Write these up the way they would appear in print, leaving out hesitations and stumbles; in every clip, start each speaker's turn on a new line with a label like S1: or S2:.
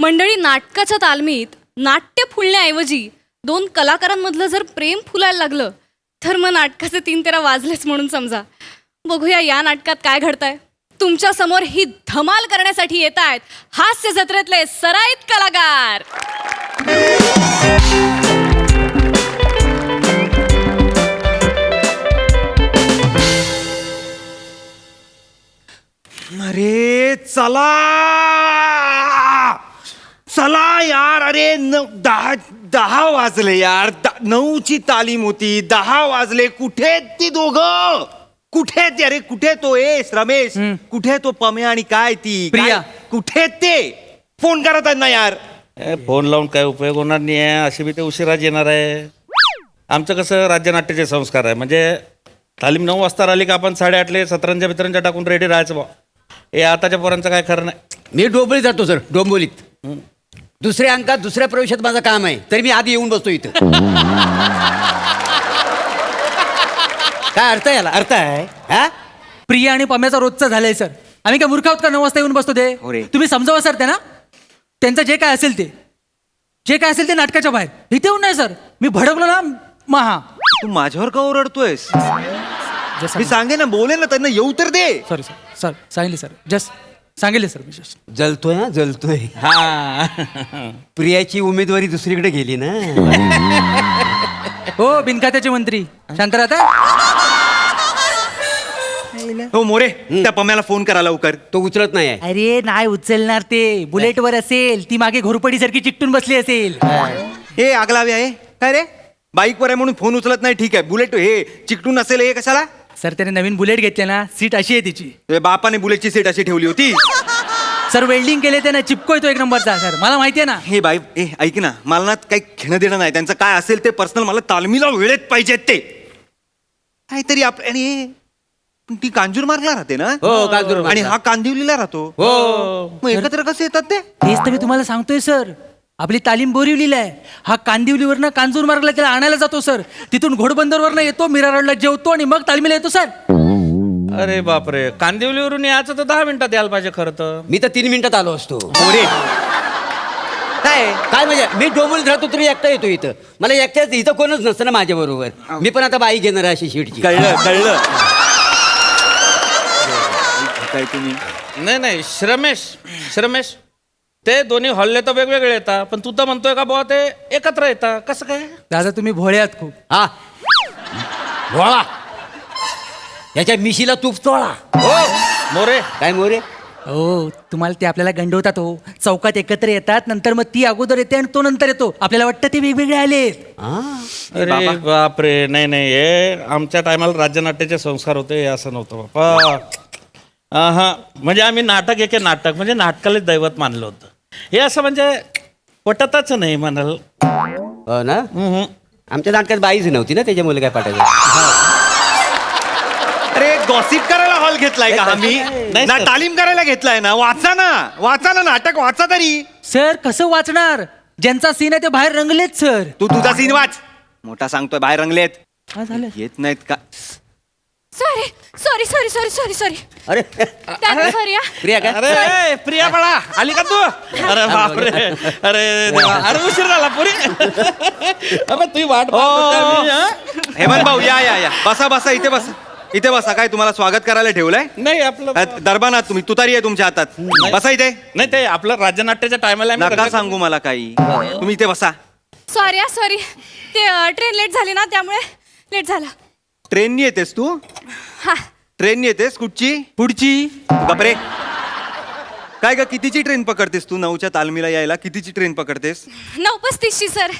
S1: मंडळी, नाटकाच्या तालमीत नाट्य फुलण्याऐवजी दोन कलाकारांमधलं जर प्रेम फुलायला लागलं तर मग नाटकाचे 3-13 वाजलेच म्हणून समजा. बघूया या नाटकात काय घडतंय. तुमच्या समोर ही धमाल करण्यासाठी येत आहेत हास्य जत्रेतले सराईत कलाकार.
S2: अरे चला चला यार. अरे 10 वाजले यार. 9ची तालीम होती. 10 वाजले. कुठे ती दोघं? कुठे ते? अरे कुठे तो रमेश? कुठे तो पम्या आणि काय ती
S3: प्रिया?
S2: कुठे ते? फोन करत आहेत ना यार.
S4: फोन लावून काय उपयोग होणार नाही आहे. असे बी ते उशिराच येणार आहे. आमचं कसं राज्यनाट्याचे संस्कार आहे. म्हणजे तालीम 9 वाजता राहिली का आपण 8:30 सतरंजा बितरंजा टाकून रेडी राहायचं बा. हे आताच्या पोरांचं काय खरं नाही.
S3: मी डोंबोलीत जातो सर. डोंबोलीत दुसऱ्या अंकात दुसऱ्या प्रवेशात माझं काम आहे, तरी मी आधी येऊन बसतो इथं. काय अर्थ आहे याला? अर्थ आहे हा?
S5: प्रिया आणि पम्याचा रोजचा झालंय सर. आम्ही काय मूर्ख आहोत का 9 वाजता येऊन बसतो ते? तुम्ही समजावा सर त्यांना. त्यांचं जे काय असेल ते नाटकाच्या बाहेर इथे येऊन नाही सर. मी भडकलो ना महा.
S2: तू माझ्यावर का ओरडतोयस? मी सांगे ना, बोले ना त्यांना येऊ तर दे.
S5: सॉरी सर सांगितले सर. जस्ट सांगितले सर मी जस्ट.
S3: जलतोय हा, जलतोय.
S4: हा
S3: प्रियाची उमेदवारी दुसरीकडे गेली ना.
S5: हो, बिनखात्याचे मंत्री शांत राहता.
S2: हो मोरे, त्या पम्याला फोन करा लवकर.
S3: तो उचलत नाही आहे.
S5: अरे नाही उचलणार ते. बुलेटवर असेल ती, मागे घोरपडी सारखी चिकटून बसली असेल.
S2: हे आगलावे आहे काय रे? बाईकवर आहे म्हणून फोन उचलत नाही, ठीक आहे. बुलेट हे चिकटून असेल हे कशाला?
S5: सर त्याने नवीन बुलेट घेतले ना, सीट अशी आहे तिची.
S2: तुझ्या बापाने बुलेटची सीट अशी ठेवली होती.
S5: सर वेल्डिंग केले त्याने, चिपकोय तो 1 नंबरचा सर. मला माहिती आहे ना.
S2: हे बाई ऐक ना, मला ना काही घेणं देणं नाही त्यांचं. काय असेल ते पर्सनल. मला तालमीला वेळेत पाहिजेत ते. काहीतरी आणि पण ती कांजूर मार्गला राहते ना.
S3: हो, कांजूर
S2: आणि हा कांदिवलीला राहतो.
S3: हो.
S2: मग एकत्र कसे येतात ते?
S5: तेच तर मी तुम्हाला सांगतोय सर. आपली तालीम बोरिवलीला आहे. हा कांदिवलीवरनं कांजूर मार्गला त्याला आणायला जातो सर. तिथून घोडबंदरवरनं येतो, मीरा रोडला जेवतो आणि मग तालमीला येतो सर.
S4: अरे बापरे, कांदिवलीवरून यायचं तर 10 मिनिटात यायला पाहिजे खरं तर.
S3: मी तर 3 मिनिटात आलो असतो.
S2: मोरे
S3: काय म्हणजे मी डोंबोलीत राहतो तरी एकटा येतो इथं. मला एकट्याच इथं कोणच नसतं ना माझ्या बरोबर. मी पण आता बाई घेणार अशी शीटची.
S2: कळलं काय तुम्ही?
S4: नाही श्रमेश ते दोन्ही हॉलले तर वेगवेगळे येतात, पण तू तर म्हणतोय का बुवा ते एकत्र येतात. कसं काय?
S5: दादा तुम्ही भोळे आहात खूप.
S3: हा भोळा. याच्या मिशीला तूप चोळा.
S4: हो मोरे.
S3: काय मोरे?
S5: हो, तुम्हाला ते आपल्याला गंडवतात. हो, चौकात एकत्र येतात, नंतर मग ती अगोदर येते आणि तो नंतर येतो. आपल्याला वाटतं ते वेगवेगळे आलेत.
S4: अरे बापरे, नाही हे आमच्या टायमाला राज्यनाट्याचे संस्कार होते, हे असं नव्हतं बापा. हा म्हणजे आम्ही नाटक म्हणजे नाटकालाच दैवत मानलं होतं. हे असं म्हणजे पटतच नाही म्हणाल.
S3: हो ना. आमच्या नाटकात बाईच नव्हती ना, त्याच्यामुळे काय पाठायचं.
S2: अरे गॉसिप करायला हॉल घेतलाय का आम्ही?
S4: नाही,
S2: ना
S4: सर.
S2: तालीम करायला घेतलाय ना. वाचा ना नाटक वाचा तरी.
S5: सर कसं वाचणार? ज्यांचा सीन आहे ते बाहेर रंगलेत सर.
S2: तू तुझा सीन वाच. मोठा सांगतोय बाहेर रंगलेत.
S5: काय झालं?
S2: येत नाहीत का?
S1: सॉरी.
S3: अरे
S1: सॉरी.
S3: प्रिया काय?
S4: अरे प्रिया बाळा आली का तू? अरे बापरे, अरे देवा. अरे उशीर झाला पुरी. अबे तुझी वाट पाहत होते आम्ही, हा?
S2: हेमंत भाऊ या बसा इथे बसा. काय तुम्हाला स्वागत करायला ठेवलंय?
S4: नाही आपलं
S2: दरबानात तुम्ही तुतारी आहे तुमच्या हातात. बसा इथे.
S4: नाही ते आपलं राज्यनाट्याच्या टायमाला
S2: नका सांगू मला काही. तुम्ही इथे बसा.
S1: सॉरी. ते ट्रेन लेट झाली ना, त्यामुळे लेट झाला.
S2: ट्रेननी येतेस तू?
S1: हा.
S2: ट्रेननी येतेस? कुठची?
S5: पुढची.
S2: बापरे. काय ग, कितीची ट्रेन पकडतेस तू? 9च्या तालमीला यायला कितीची ट्रेन पकडतेस?
S1: 9:35 सर.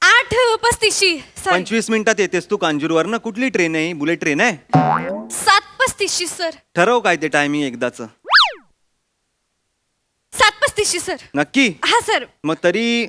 S1: 8:35 सर.
S2: 25 मिनिटात येतेस तू कांजूरवर ना. कुठली ट्रेन आहे? बुलेट ट्रेन आहे?
S1: 7:35 सर.
S2: ठरव काय ते टायमिंग एकदाच.
S1: 7:35 सर.
S2: नक्की?
S1: हा सर.
S2: मग तरी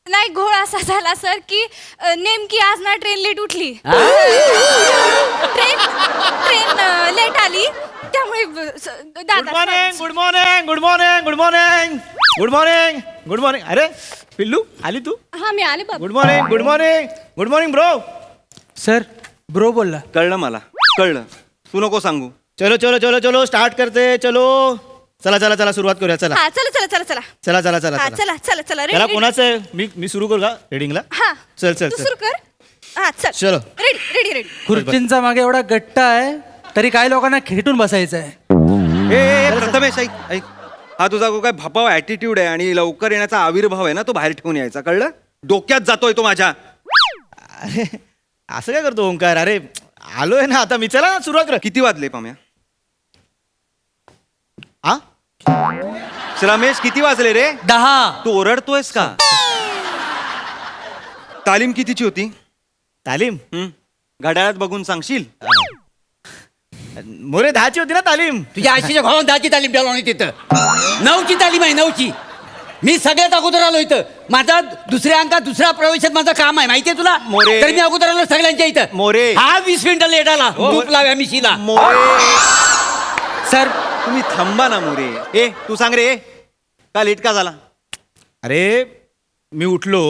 S1: नाही, घोळ असा झाला सर की नेमकी आज ना ट्रेन लेट उठली. ट्रेन लेट आली, त्यामुळे
S4: गुड मॉर्निंग. अरे पिल्लू आली तू?
S1: हा मी आले बाबा.
S4: Good morning bro.
S5: Sir bro बोलला.
S2: कळलं मला, कळलं. तू नको सांगू.
S6: चलो स्टार्ट करते. चलो चला चला चला सुरुवात करूया चला
S1: हा चला चला चला चला
S6: चला चला चला
S1: हा
S6: चला
S1: चला चला चला
S6: त्याला
S1: रेडी
S6: कोणाचं आहे मी सुरू करू का रिडिंगला
S1: हा
S6: चल चल
S1: तू
S6: चल
S1: सुरू कर हा चल
S6: चलो.
S1: रेडी रेडी रेडी
S5: खुर्चींचा मागे एवढा गट्टा आहे तरी काही लोकांना खेटून बसायचं आहे
S2: ए प्रथमेश ऐक ऐक हा तुझा जो काय भपाव ऍटिट्यूड आहे आणि लवकर येण्याचा आविर्भाव आहे ना तो बाहेर ठेवून यायचा कळलं डोक्यात जातोय तो माझ्या
S6: अरे असं काय करतो ओंकार अरे आलोय ना आता मी चला ना सुरुवात कर
S2: किती वाजले पाम्या
S6: हा
S2: रमेश किती वाजले रे
S5: 10.
S2: तू ओरडतोयस का तालीम कितीची होती
S6: तालीम
S2: घड्याळात बघून सांगशील
S6: मोरे 10ची होती ना तालीम
S3: तुझ्या आशीच्या भावान 10ची तालीम द्यायला नाही तिथं 9ची तालीम आहे 9ची मी सगळ्यात अगोदर आलो इथं माझा दुसऱ्या अंकात दुसऱ्या प्रवेशात माझं काम आहे माहितीये तुला
S2: मोरे.
S3: तर मी अगोदर आलो सगळ्यांच्या इथं
S2: मोरे.
S3: हा 20 मिनिटं लेट आला तूप लाव्या मिशीला
S2: मोरे
S5: सर
S2: तुम्ही थांबा ना मोरे ए तू सांग रे का लेट का झाला
S6: अरे मी उठलो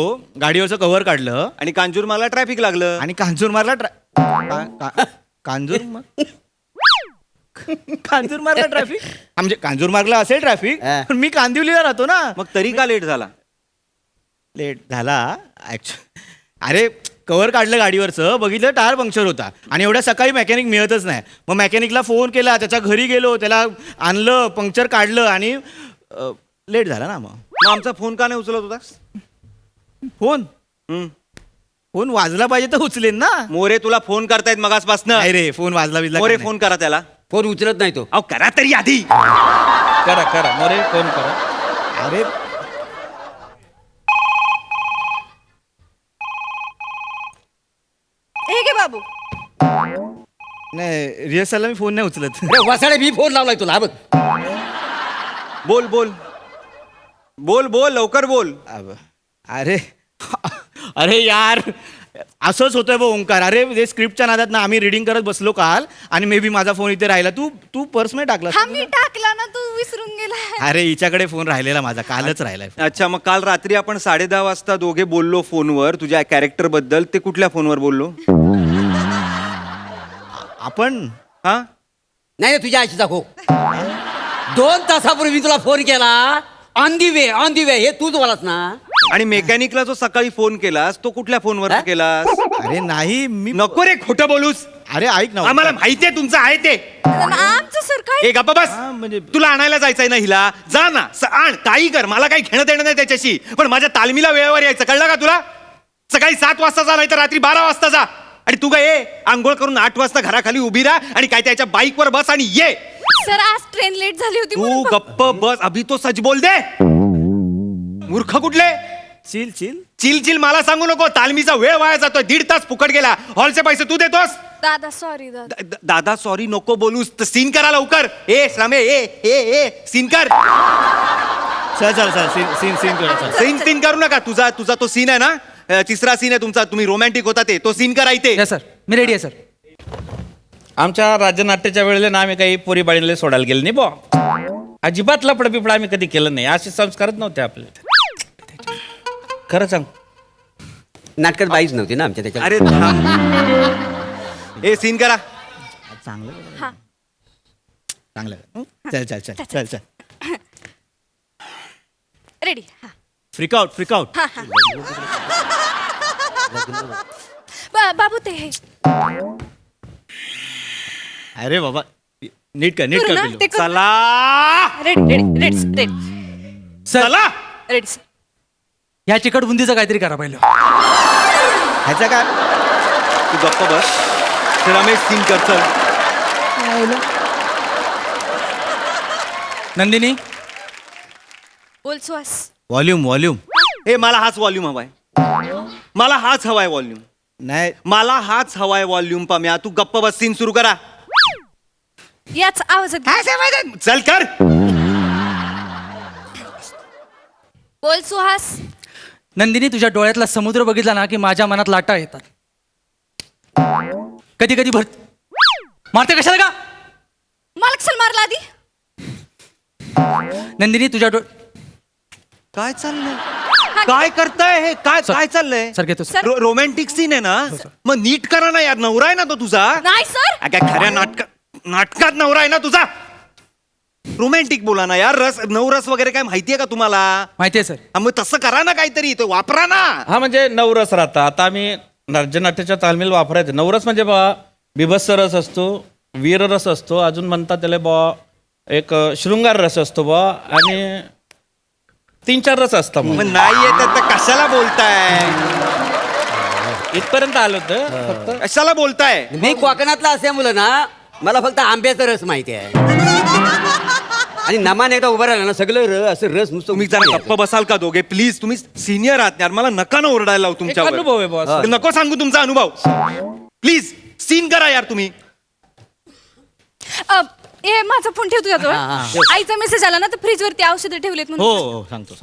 S6: गाडीवरचं कव्हर काढलं
S2: आणि कांजूर मला ट्रॅफिक लागलं
S6: आणि कांजूर मारला कांजूर कांजूर मारला ट्रॅफिक म्हणजे कांजूर मार्गला असेल ट्रॅफिक
S3: हा.
S6: पण मी कांदिवलीला राहतो ना
S2: मग तरी का लेट झाला
S6: लेट झाला अरे कव्हर काढलं गाडीवरचं बघितलं टायर पंक्चर होता आणि एवढ्या सकाळी मेकॅनिक मिळतच नाही मग मेकॅनिकला फोन केला त्याच्या घरी गेलो त्याला आणलं पंक्चर काढलं आणि लेट झाला ना मग
S2: आमचा फोन का नाही उचलत होतास
S6: फोन
S2: हम्म.
S6: फोन वाजला पाहिजे तर उचलेन ना
S2: मोरे तुला फोन करतायत मगासपासनं
S6: नाही रे फोन वाजला बिजला
S2: मोरे
S6: काय नाही.
S2: फोन करा त्याला
S3: फोन उचलत नाही तो
S2: अहो करा तरी आधी
S4: करा करा मोरे फोन करा
S6: अरे
S1: हे घे बाबू
S6: नाही रिहर्सलला मी फोन नाही उचलत
S3: अरे वसाडे मी फोन लावलाय तुला हा बघ
S2: बोल बोल बोल बोल लवकर बोल
S6: अरे अरे यार असंच होतंय बघ ओंकार अरे ते स्क्रिप्टच्या नादात ना आम्ही रिडिंग करत बसलो काल आणि मे बी माझा फोन इथे राहिला तू तू पर्स मध्ये टाकला
S1: हा मी टाकला ना तू विसरून गेला
S6: अरे हिच्याकडे फोन राहिलेला माझा कालच राहिलाय
S2: अच्छा मग काल रात्री आपण 10:30 वाजता दोघे बोललो फोनवर तुझ्या कॅरेक्टर बद्दल ते कुठल्या फोनवर बोललो
S6: आपण
S2: हा
S3: नाही नाही, तुझ्या आशीचा हो 2 तासापूर्वी मी तुला फोन केला ऑन दी वे हे तूच बोलास ना
S2: आणि मेकॅनिकला जो सकाळी फोन केलास तो कुठल्या फोनवर
S3: हा?
S2: केलास
S6: अरे नाही मी
S2: नको रे खोटं बोलूस
S6: अरे ऐक ना
S2: आम्हाला माहितीये तुमचं आहे ते
S1: आमचं सर काय
S2: ए गप्पा बस
S6: हा, म्हणजे-
S2: तुला आणायला जायचंय ना हिला जा ना आण काही कर मला काही घेणं देणं नाही त्याच्याशी पण माझ्या तालमीला वेळेवर यायचं कळलं का तुला सकाळी 7 वाजता जा नाही तर रात्री 12 वाजता जा आणि तू काय ये आंघोळ करून 8 वाजता घराखाली उभी राहा आणि काय त्याच्या बाईकवर बस आणि ये
S1: सर आज ट्रेन लेट झाली होती
S2: तू
S1: म्हणून
S2: गप्प बस अभि तो सच बोल दे मूर्ख कुठले
S6: चिल चिल
S2: चिल चिल मला सांगू नको तालमीचा वेळ वाया जातोय 1.5 तास फुकट गेला हॉलचे पैसे तू देतोस
S1: दादा सॉरी दादा
S2: दादा सॉरी नको बोलूस तर सीन करा लवकर ए श्रमे ए सीन कर
S6: चल चल चल सीन सीन सीन कर चल.
S2: सीन करू नका तुझा तो सीन आहे ना तिसरा सीन आहे तुमचा तुम्ही रोमॅन्टिक होता तो सीन करा इथे
S5: यस सर मी रेडी आहे सर
S4: आमच्या राज्यनाट्याच्या वेळेला ना आम्ही काही पोरी बाळीला सोडायला गेलो नाही बा अजिबात लपड बिपड आम्ही कधी केलं नाही असे संस्कारच नव्हते आपले खरं सांग
S3: नाटकात बाईच नव्हती ना आमच्या त्याच्या
S2: अरे ए सीन करा
S6: चांगलं
S1: हा
S6: चांगलं हं? चल चल चल चल चल
S1: रेडी हा
S6: फ्रिक आउट
S1: हा हा बाबू ते हे
S6: अरे बाबा नीट कर
S1: करू ना
S6: पिल्लू.
S1: ते करू.
S2: चला
S1: ready ready ready ready
S5: sir
S2: चला
S1: रेडी सर
S5: ह्या चिकट बुंदीचं काहीतरी करा पहिलं
S6: ह्याचा काय
S2: तू गप्प बस रमेश सीन कर चल
S5: नंदिनी
S1: बोल सुहास
S6: व्हॉल्यूम
S2: ए मला हाच व्हॉल्यूम हवाय मला हाच हवाय व्हॉल्यूम
S6: नाही
S2: मला हाच हवाय व्हॉल्यूम पाम्या तू गप्प बस सीन सुरू करा
S1: याच आवाजात
S2: चल कर
S1: बोल सुहास
S5: नंदिनी तुझ्या डोळ्यातला समुद्र बघितला ना की माझ्या मनात लाटा येतात कधी कधी भर मारते कशाला का
S1: मला कशाला मारला आधी
S5: नंदिनी तुझ्या
S2: काय चाललंय काय करताय हे काय काय चाललंय
S5: सर घेतो सर.
S1: सर.
S2: रोमॅन्टिक सीन आहे ना मग नीट करा ना यार नवरा आहे ना तो तुझा
S1: नाही सर
S2: काय खऱ्या नाटकात नवरा आहे ना तुझा रोमॅन्टिक बोला ना यार. नवरस वगैरे काय माहितीये का तुम्हाला?
S5: माहितीये सर.
S2: हा, मग तसं करा ना काहीतरी, तो वापरा ना.
S4: हा म्हणजे नवरस राहता. आता आम्ही राज्यनाट्याच्या तालमील वापरायचे. नवरस म्हणजे बा बिभत्स रस असतो, वीर रस असतो, अजून म्हणतात त्याला बा एक शृंगार रस असतो बा, आणि 3-4 रस असतात.
S2: मग नाही येत तर कशाला बोलताय?
S4: इथपर्यंत आलो होतं फक्त.
S2: कशाला बोलताय?
S3: मी कोकणातला असल्यामुळं ना मला फक्त आंब्याचा रस माहिती आहे. आणि नमान एकदा उभं राहिलं ना सगळं असं रस नुसतं.
S2: तुम्ही जरा गप्प बसाल का दोघे प्लीज? तुम्ही सिनियर आहात यार, मला नका ना ओरडायला लावू
S4: एक अनुभव आहे
S2: तुमच्यावर.
S4: बॉस.
S2: नको सांगू तुमचा अनुभव. प्लीज सीन करा यार तुम्ही.
S1: हे माझा फोन ठेव तुझ्याजवळ.
S3: हा, हा.
S1: आईचा मेसेज आला ना तर फ्रीजवरती औषधं ठेवलेत
S6: हो
S1: म्हणून.
S6: हो सांगतो.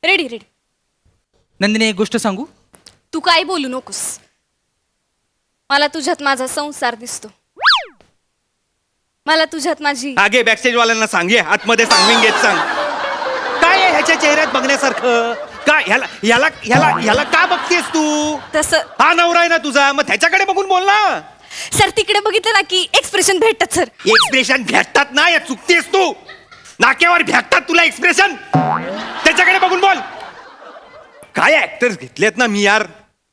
S1: Ready ready.
S5: नंदिनी एक गोष्ट सांगू.
S1: तू काय बोलू नकोस. मला तुझ्यात माझा संसार दिसतो. मला तुझ्यात माझी
S2: आगे बॅकस्टेज वाल्यांना सांग, ये आतमध्ये सांगून घेत सांग. काय आहे ह्याच्या चेहऱ्यात बघण्यासारखं? काय ह्याला ह्याला ह्याला ह्याला का बघतेस तू?
S1: तसं.
S2: हा नवरा आहे ना तुझा, मग त्याच्याकडे बघून बोल ना.
S1: सर तिकडे बघितलं ना की एक्सप्रेशन भेटतात सर.
S2: एक्सप्रेशन भेटतात ना, या चुकतेस तू. नाक्यावर भेटतात तुला एक्सप्रेशन, त्याच्याकडे बघून बोल. काय ऍक्टर्स घेतलेत ना मी यार.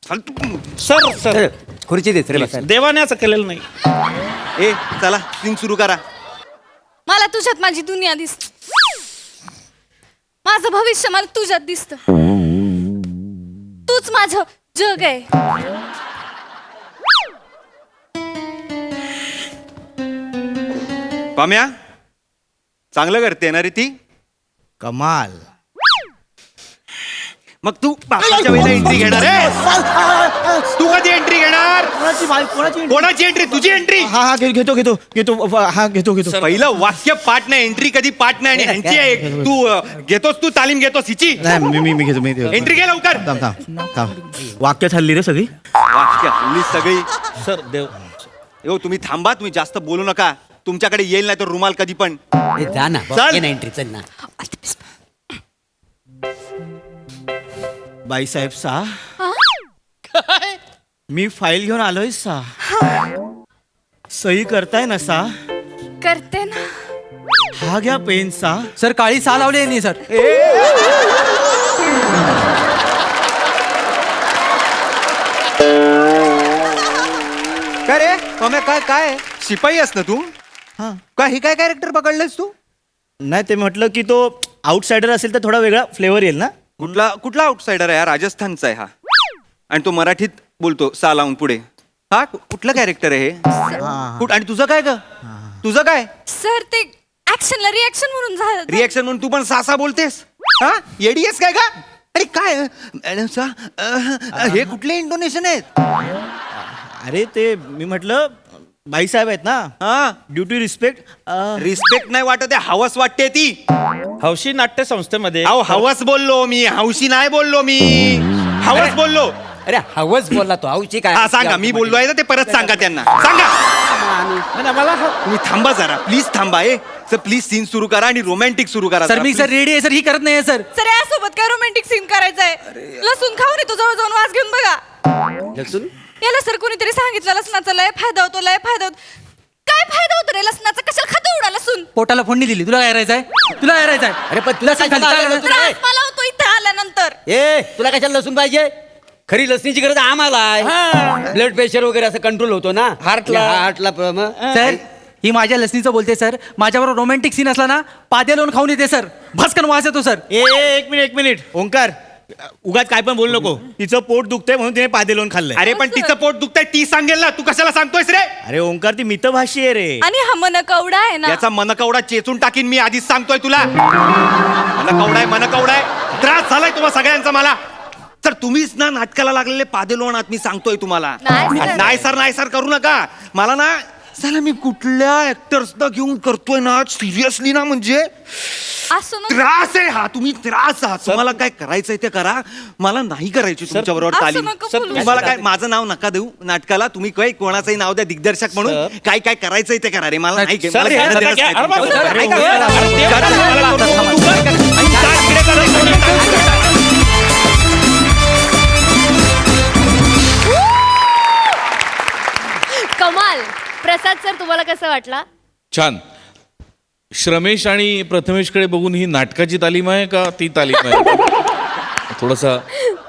S2: चल तू.
S4: सर सर
S3: खुर्ची देत रे बसायला.
S4: देवाने असं केलेलं नाही.
S2: ए चला सीन सुरू करा.
S1: मला तुझ्यात माझी दुनिया दिसते. माझं भविष्य मला तुझ्यात दिसत. तूच माझं जग आहे.
S2: पाम्या चांगलं करते ना रे ती.
S6: कमाल.
S2: मग तू बापाच्या वेळेला एंट्री घेणार आहे? तू कधी एंट्री घेणार? कोणाची एंट्री? तुझी एंट्री.
S6: हा घेतो.
S2: पहिलं वाक्य पाठ नाही, एंट्री कधी पाठ नाही. आणि ह्यांची आहे. तू तालीम घेतोस हिची.
S6: नाही मी घेतो.
S2: एंट्री घे लवकर.
S6: थांब. वाक्य हल्ली रे सगळी.
S2: वाक्य हल्ली सगळी.
S4: सर देव.
S2: हो तुम्ही थांबा, तुम्ही जास्त बोलू नका. तुमच्याकडे येईल नाही तर रुमाल कधी पण.
S3: ए, जा ना
S2: चल.
S3: ये ना एंट्री चल ना.
S6: बाईसाहेब सा मी फाईल घेऊन आलोय सा. सही करताय ना सा?
S1: करते ना.
S6: हा घ्या पेन सा.
S5: सर काळी सा लावली यांनी सर.
S2: काय रे पाम्या, काय काय शिपाई आहेस ना तू?
S6: हा.
S2: काय हे काय कॅरेक्टर पकडलंस तू?
S6: नाही ते म्हटलं की तो आउटसाइडर असेल तर थोडा वेगळा फ्लेवर येईल ना.
S2: कुठला कुठला आउटसाइडर आहे हा? राजस्थानचा आहे हा. आणि तो मराठीत बोलतो सा लावून पुढे. हा कुठलं कॅरेक्टर आहे हे? आणि तुझं काय ग? तुझं काय
S1: सर ते ऍक्शनला रिॲक्शन म्हणून झालं.
S2: रिएक्शन म्हणून तू पण सासा बोलतेस? हा येडी आहेस काय का? अरे काय मॅडम सा, हे कुठले इंडोनेशन आहेत?
S6: अरे ते मी म्हटलं बाईसाहेब आहेत ना.
S2: हा
S6: ड्युटी रिस्पेक्ट.
S2: रिस्पेक्ट नाही वाटत आहे, हवस वाटते ती.
S4: हौशी नाट्य संस्थेमध्ये
S2: अहो हवस बोललो मी, हौशी नाही बोललो मी. हवस बोललो.
S3: अरे हवस बोलला तो हौशी काय.
S2: हा सांगा, मी बोललो आहे ना ते परत सांगा त्यांना. सांगा.
S4: नाही, नाही, मला
S2: तुम्ही थांबा जरा, प्लीज थांबा. सर प्लीज सीन सुरू करा आणि रोमॅन्टिक सुरू करा.
S5: सर
S2: जरा,
S5: मी सर
S2: please.
S5: रेडी आहे सर. ही करत नाही सर.
S1: सर यासोबत काय रोमॅन्टिक सीन करायचंय? लसूण खाऊन येतो, जवळ जाऊन वास घेऊन बघा.
S3: लसूण
S1: याला सर कोणीतरी सांगितलं लसणाचा लय फायदा होतो, लय फायदा होतो. काय फायदा होतो रे लसणाचा? कशाला खातो एवढा लसूण?
S5: पोटाला फोडणी दिली. तुला काय राहायचंय? तुला काय राहायचंय?
S3: अरे पण तुला
S5: लसूण
S3: कशाला
S5: खाली
S3: आलं
S5: काय
S3: लसूण?
S1: त्रास मला होतो इथं आल्यानंतर.
S3: ए तुला कशाला लसूण पाहिजे? खरी लसणीची गरज आम्हाला आहे. ब्लड प्रेशर वगैरे असं कंट्रोल होतो ना हार्टला
S5: सर ही माझ्या लसणीचं बोलते सर. माझ्याबरोबर रोमॅन्टिक सीन असला ना पाद्या लावून खाऊन येते सर. भस्कन वास येतो सर.
S6: एक मिनिट ओंकार उगाच काय पण बोलू नको. तिचं पोट दुखतंय म्हणून तिने पादे लावून खाल्लंय.
S2: अरे पण तिचं पोट दुखतंय ती सांगेल ना, तू कशाला सांगतोयस रे?
S6: अरे ओंकार ती मितभाषी आहे रे.
S1: आणि हा मन कवडा आहे ना.
S2: याचा मनकवडा चेचून टाकीन मी, आधीच सांगतोय तुला. मनकवडा आहे. त्रास झालाय तुम्हाला सगळ्यांचा मला. तर तुम्हीच ना नाटकाला लागलेले पादे लोणात मी सांगतोय तुम्हाला. नाही सर करू नका. मला ना चला मी कुठल्या ऍक्टर्सना घेऊन करतोय ना सिरियसली ना, म्हणजे
S1: असं नको.
S2: त्रास आहे हा. तुम्ही त्रास आहात. तुम्हाला काय करायचंय ते करा. मला नाही करायची तुमच्या बरोबर
S1: असं
S2: तालीम.
S1: नको
S4: सर,
S1: बोलू.
S2: तुम्हाला काय माझं नाव नका देऊ नाटकाला. तुम्ही काय कोणाचंही नाव द्या दिग्दर्शक म्हणून. काय काय करायचंय ते करा रे. मला नाही
S4: सर,
S2: मला
S4: हे
S2: घेणं
S4: नका
S2: देणंच
S4: घ्या.
S2: नाही
S4: अरे बाबा,
S2: तुमच्याबरोबर.
S4: सर, ऐका,
S2: अरे,
S4: अरे,
S2: अरे,
S4: देव,
S2: अरे,
S4: मला
S2: तू-
S4: तो-
S2: तू- तू कर. काय इकडे करायचं?
S7: कमाल. प्रसाद सर तुम्हाला कसं वाटला?
S8: छान.
S7: श्रमेश आणि प्रथमेशकडे बघून ही नाटकाची तालीम आहे का ती तालीम आहे थोडासा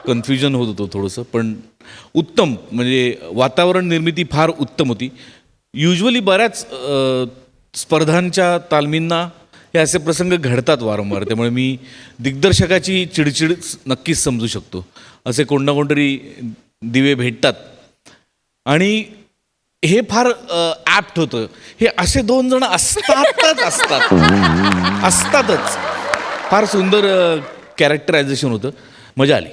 S7: कन्फ्युजन होत होतो थोडंसं, पण उत्तम, म्हणजे वातावरण निर्मिती फार उत्तम होती. युजली बऱ्याच स्पर्धांच्या तालमींना हे असे प्रसंग घडतात वारंवार, त्यामुळे मी दिग्दर्शकाची चिडचिड नक्कीच समजू शकतो. असे कोण ना कोणतरी दिवे भेटतात आणि हे फार ॲप्ट होतं. हे असे 2 जण असतातच. फार सुंदर कॅरेक्टरायझेशन होतं, मजा आली.